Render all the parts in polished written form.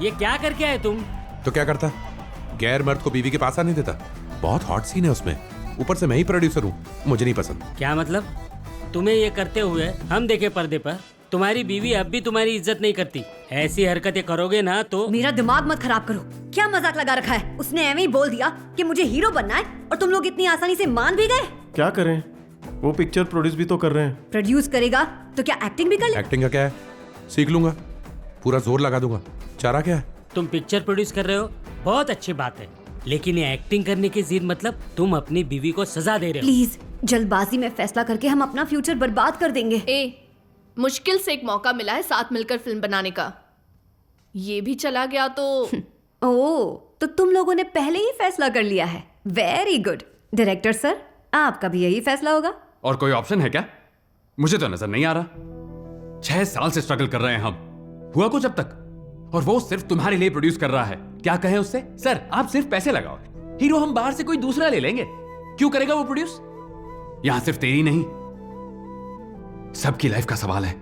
ये क्या करके आए तुम? तो क्या करता, गैर मर्द को बीवी के पास आने देता? बहुत हॉट सीन है उसमें, ऊपर से मैं ही प्रोड्यूसर हूँ, मुझे नहीं पसंद। क्या मतलब? तुम्हें ये करते हुए हम देखे पर्दे पर, तुम्हारी बीवी अब भी तुम्हारी इज्जत नहीं करती। ऐसी हरकतें करोगे ना तो मेरा दिमाग मत खराब करो। क्या मजाक लगा रखा है? उसने एवं ही बोल दिया कि मुझे हीरो बनना है और तुम लोग इतनी आसानी से मान भी गए। क्या करें, वो पिक्चर प्रोड्यूस भी तो कर रहे हैं। प्रोड्यूस करेगा तो क्या एक्टिंग भी कर ले? एक्टिंग का क्या है, सीख लूंगा, पूरा जोर लगा दूंगा। चारा क्या है? तुम पिक्चर प्रोड्यूस कर रहे हो, बहुत अच्छी बात है, लेकिन ये एक्टिंग करने की जिद मतलब तुम अपनी बीवी को सजा दे रहे हो। प्लीज, जल्दबाजी में फैसला करके हम अपना फ्यूचर बर्बाद कर देंगे। मुश्किल से एक मौका मिला है साथ मिलकर फिल्म बनाने का, ये भी चला गया तो ओह, तो तुम लोगों ने पहले ही फैसला कर लिया है। Very good. डायरेक्टर सर, आपका भी यही फैसला होगा? और कोई ऑप्शन है क्या? मुझे तो नजर नहीं आ रहा। 6 साल से स्ट्रगल कर रहे हैं हम, हुआ कुछ अब तक? और वो सिर्फ तुम्हारे लिए प्रोड्यूस कर रहा है। क्या कहें उससे? सर आप सिर्फ पैसे लगाओ, हीरो हम बाहर से कोई दूसरा ले लेंगे। क्यों करेगा वो प्रोड्यूस? यहां सिर्फ तेरी नहीं, सबकी लाइफ का सवाल है।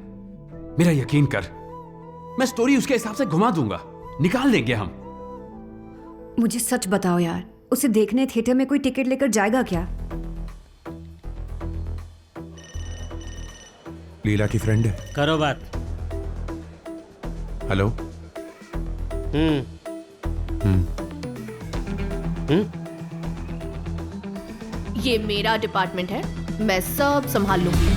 मेरा यकीन कर, मैं स्टोरी उसके हिसाब से घुमा दूंगा, निकाल देंगे हम। मुझे सच बताओ यार, उसे देखने थिएटर में कोई टिकट लेकर जाएगा क्या? लीला की फ्रेंड है। करो बात। हेलो। ये मेरा डिपार्टमेंट है, मैं सब संभाल लूंगी।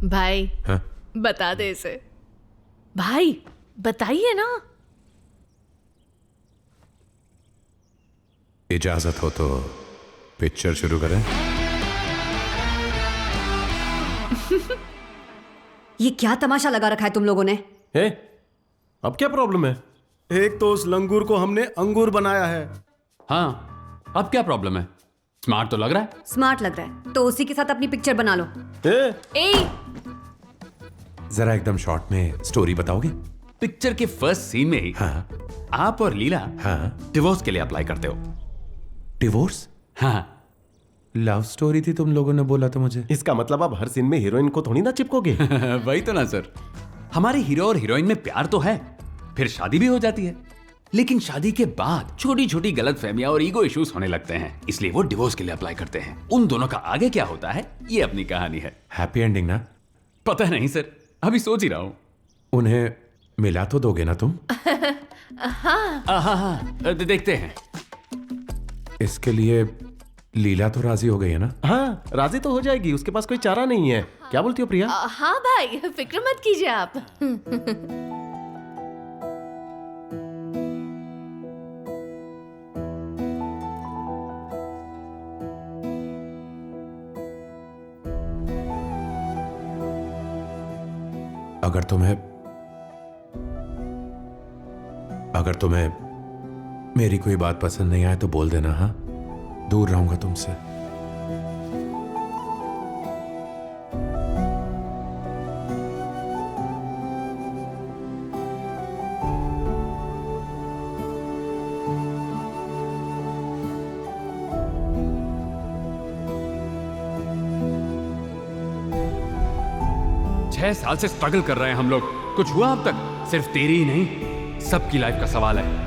भाई हाँ? बता दे इसे। भाई बताइए ना। इजाजत हो तो पिक्चर शुरू करें? ये क्या तमाशा लगा रखा है तुम लोगों ने? अब क्या प्रॉब्लम है? एक तो उस लंगूर को हमने अंगूर बनाया है। हाँ, अब क्या प्रॉब्लम है? स्मार्ट तो लग रहा है। स्मार्ट लग रहा है तो उसी के साथ अपनी पिक्चर बना लो। जरा एकदम शॉर्ट में स्टोरी बताओगे? पिक्चर के फर्स्ट सीन में ही हाँ। आप और लीला हाँ। डिवोर्स के लिए अप्लाई करते हो। डिवोर्स? हाँ। लव स्टोरी थी तुम लोगों ने बोला था मुझे। इसका मतलब आप हर सीन में हीरोइन को थोड़ी ना चिपकोगे। वही तो ना सर, हमारे हीरो और हीरोइन में प्यार तो है, फिर शादी भी हो जाती है, लेकिन शादी के बाद छोटी छोटी गलतफहमियां और ईगो इश्यूज होने लगते हैं, इसलिए वो डिवोर्स के लिए अप्लाई करते हैं। उन दोनों का आगे क्या होता है ये अपनी कहानी है। हैप्पी एंडिंग ना? पता नहीं सर, अभी सोच ही रहा हूँ। उन्हें मिला तो दोगे ना तुम? हाँ, देखते हैं। इसके लिए लीला तो राजी हो गई है ना? हाँ, राजी तो हो जाएगी, उसके पास कोई चारा नहीं है। क्या बोलती हो प्रिया? हाँ भाई, फिक्र मत कीजिए आप। अगर तुम्हें मेरी कोई बात पसंद नहीं आए तो बोल देना। हाँ, दूर रहूंगा तुमसे। छह साल से स्ट्रगल कर रहे हैं हम लोग, कुछ हुआ अब तक? सिर्फ तेरी ही नहीं, सबकी लाइफ का सवाल है।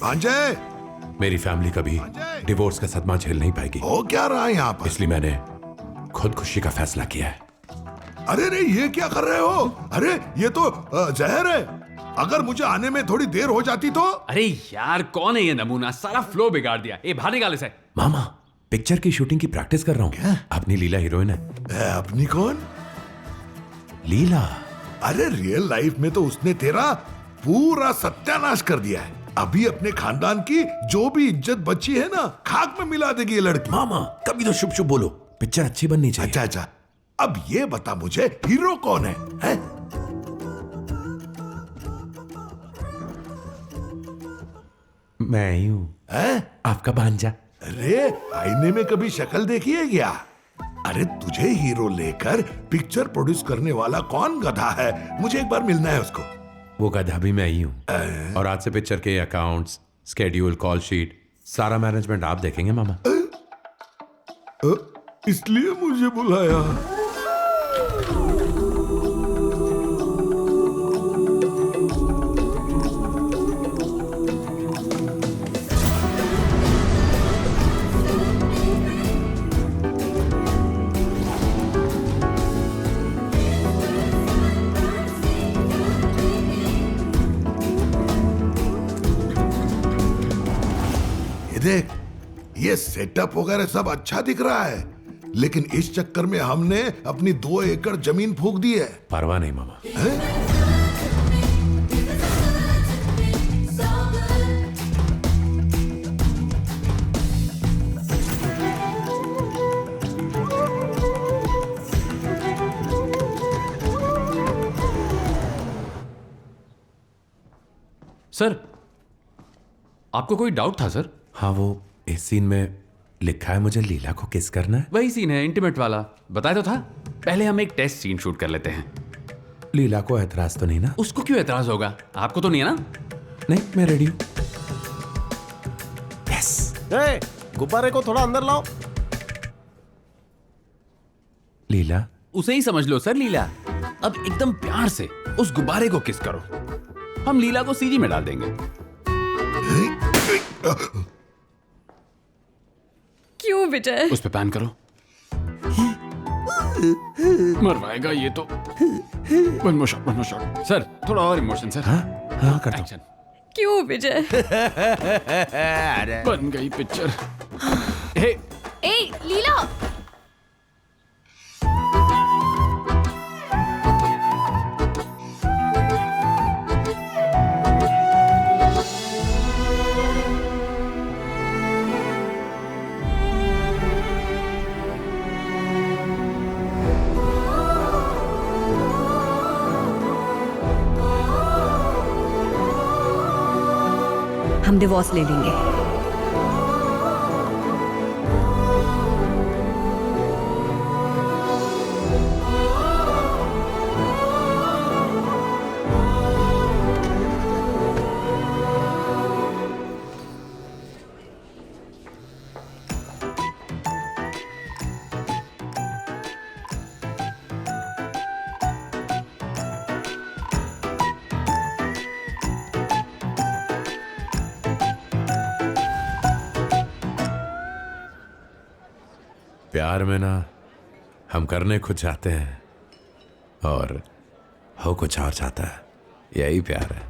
अंजय, मेरी फैमिली कभी डिवोर्स का सदमा झेल नहीं पाएगी, हो क्या रहा है यहाँ पर? इसलिए मैंने खुदकुशी का फैसला किया है। अरे रे, ये क्या कर रहे हो? अरे ये तो जहर है। अगर मुझे आने में थोड़ी देर हो जाती तो। अरे यार, कौन है ये नमूना? सारा फ्लो बिगाड़ दिया। ए, बाहर निकाल इसे। मामा, पिक्चर की शूटिंग की प्रैक्टिस कर रहा हूँ। अपनी लीला हीरोइन है। अपनी कौन? लीला। अरे रियल लाइफ में तो उसने तेरा पूरा सत्यानाश कर दिया है। अभी अपने खानदान की जो भी इज्जत बची है ना, खाक में मिला देगी ये लड़की। मामा, कभी तो शुभ शुभ बोलो, पिक्चर अच्छी बननी चाहिए। अच्छा अच्छा, अब ये बता मुझे, हीरो कौन है? मैं ही हूँ, आपका भांजा। अरे आईने में कभी शक्ल देखी है क्या? अरे तुझे हीरो लेकर पिक्चर प्रोड्यूस करने वाला कौन गधा है? मुझे एक बार मिलना है उसको। वो गधा भी मैं ही हूँ। और आज से पिक्चर के अकाउंट्स, स्केड्यूल, कॉल शीट, सारा मैनेजमेंट आप देखेंगे मामा। इसलिए मुझे बुलाया। देख, ये सेटअप वगैरह सब अच्छा दिख रहा है, लेकिन इस चक्कर में हमने अपनी 2 एकड़ जमीन फूंक दी है। परवाह नहीं मामा। सर, आपको कोई डाउट था सर? हाँ, वो इस सीन में लिखा है मुझे लीला को किस करना है। वही सीन है, इंटीमेट वाला। बताया तो था। पहले हम एक टेस्ट सीन शूट कर लेते हैं। लीला को एतराज तो नहीं ना? उसको क्यों एतराज होगा? आपको तो नहीं है ना? नहीं, मैं रेडी हूँ। यस। गुब्बारे को थोड़ा अंदर लाओ। लीला, उसे ही समझ लो सर, लीला। अब एकदम प्यार से उस गुब्बारे को किस करो। हम लीला को सीजी में डाल देंगे। क्यों विजय? उस पे पैन करो। मरवाएगा ये तो। One more shot. सर, थोड़ा और इमोशन सर। हाँ हाँ करता हूँ। एक्शन। क्यों विजय? बन गई पिक्चर। हे, ए लीला, हम डिवोर्स ले लेंगे। प्यार में ना हम करने कुछ चाहते हैं और हो कुछ और चाहता है। यही प्यार है।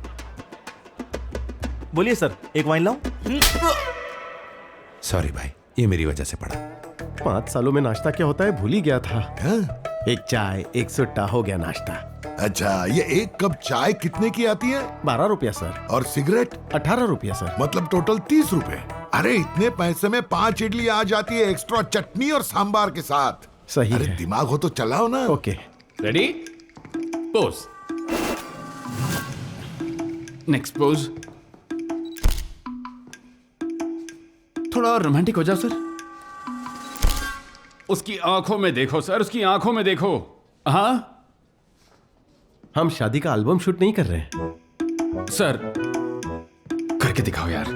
बोलिए सर, एक वाइन लाऊं? सॉरी भाई, ये मेरी वजह से पड़ा। 5 सालों में नाश्ता क्या होता है भूल ही गया था। एक चाय, एक सुट्टा, हो गया नाश्ता। अच्छा, ये एक कप चाय कितने की आती है? 12 रुपया सर। और सिगरेट? 18 रुपया सर। मतलब टोटल 30 रुपए। अरे इतने पैसे में 5 इडली आ जाती है, एक्स्ट्रा चटनी और सांबार के साथ। सही अरे है। दिमाग हो तो चलाओ ना। Okay. Ready? Pose. Next pose. थोड़ा और रोमांटिक हो जाओ सर। उसकी आंखों में देखो सर, उसकी आंखों में देखो। हाँ, हम शादी का एल्बम शूट नहीं कर रहे हैं सर। करके दिखाओ यार।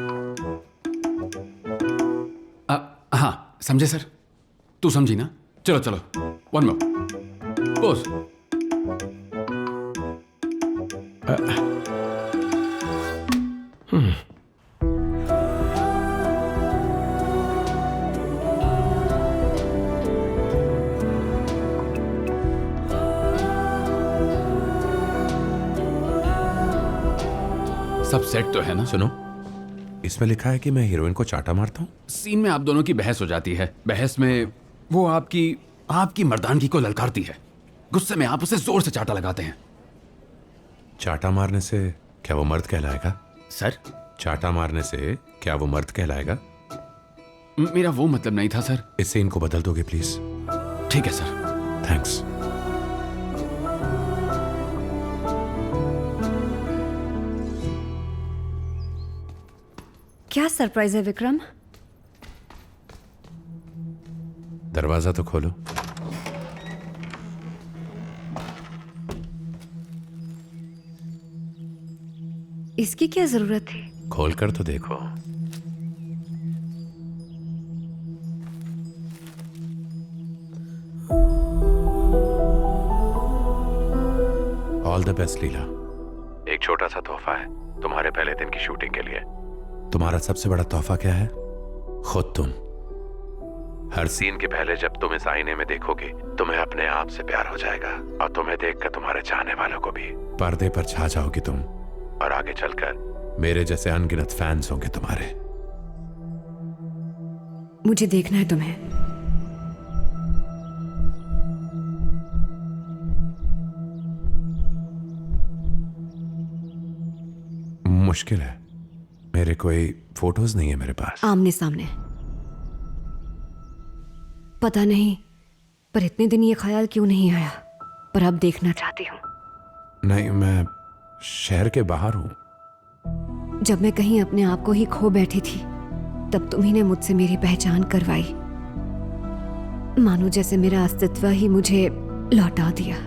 हाँ, समझे सर? तू समझी ना? चलो चलो, वन मोर पोज। सब सेट तो है ना? सुनो, इसमें लिखा है कि मैं हीरोइन को चाटा मारता हूँ। सीन में आप दोनों की बहस हो जाती है। बहस में वो आपकी मर्दानगी को ललकारती है। गुस्से में आप उसे जोर से चाटा लगाते हैं। चाटा मारने से क्या वो मर्द कहलाएगा? सर, चाटा मारने से क्या वो मर्द कहलाएगा? मेरा वो मतलब नहीं था सर। इस सीन को बदल दोगे प्लीज? ठीक है सर। थैंक्स। क्या सरप्राइज है विक्रम? दरवाजा तो खोलो। इसकी क्या जरूरत थी? खोल कर तो देखो। ऑल द बेस्ट लीला। एक छोटा सा तोहफा है तुम्हारे पहले दिन की शूटिंग के लिए। तुम्हारा सबसे बड़ा तोहफा क्या है? खुद तुम। हर सीन के पहले जब तुम इस आईने में देखोगे, तुम्हें अपने आप से प्यार हो जाएगा और तुम्हें देखकर तुम्हारे चाहने वालों को भी। पर्दे पर छा जाओगी तुम और आगे चलकर मेरे जैसे अनगिनत फैंस होंगे तुम्हारे। मुझे देखना है तुम्हें। मुश्किल है, मेरे कोई फोटोज नहीं है मेरे पास। आमने सामने। पता नहीं, पर इतने दिन ये ख्याल क्यों नहीं आया, पर अब देखना चाहती हूँ। नहीं, मैं शहर के बाहर हूं। जब मैं कहीं अपने आप को ही खो बैठी थी, तब तुम्ही ने मुझसे मेरी पहचान करवाई। मानो जैसे मेरा अस्तित्व ही मुझे लौटा दिया।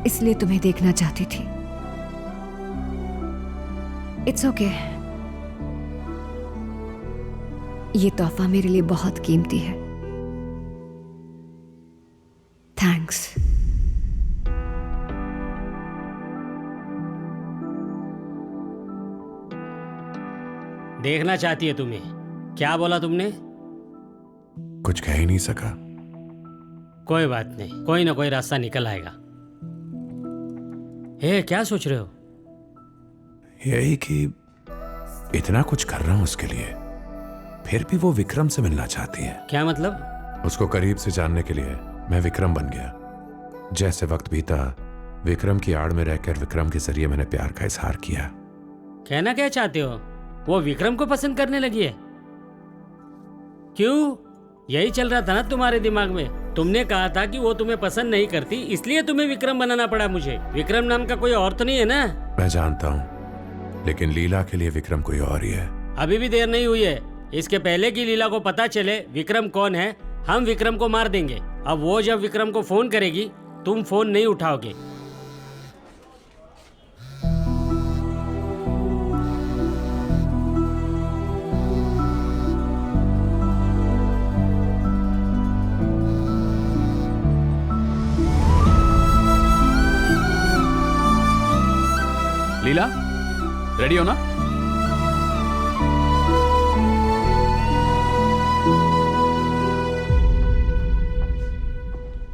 इसलिए तुम्हें देखना चाहती थी। It's okay. ये तोहफा मेरे लिए बहुत कीमती है। थैंक्स। देखना चाहती है तुम्हें? क्या बोला तुमने? कुछ कह ही नहीं सका। कोई बात नहीं, कोई ना कोई रास्ता निकल आएगा। हे, क्या सोच रहे हो? यही कि इतना कुछ कर रहा हूं उसके लिए, फिर भी वो विक्रम से मिलना चाहती है। क्या मतलब? उसको करीब से जानने के लिए मैं विक्रम बन गया। जैसे वक्त बीता, विक्रम की आड़ में रहकर विक्रम के जरिए मैंने प्यार का इजहार किया। कहना क्या चाहते हो? वो विक्रम को पसंद करने लगी है? क्यों? यही चल रहा था ना तुम्हारे दिमाग में? तुमने कहा था कि वो तुम्हें पसंद नहीं करती, इसलिए तुम्हें विक्रम बनाना पड़ा मुझे। विक्रम नाम का कोई और तो नहीं है ना? मैं जानता हूं, लेकिन लीला के लिए विक्रम कोई और ही है। अभी भी देर नहीं हुई है। इसके पहले कि लीला को पता चले विक्रम कौन है, हम विक्रम को मार देंगे। अब वो जब विक्रम को फोन करेगी, तुम फोन नहीं उठाओगे। लीला, रेडी हो ना?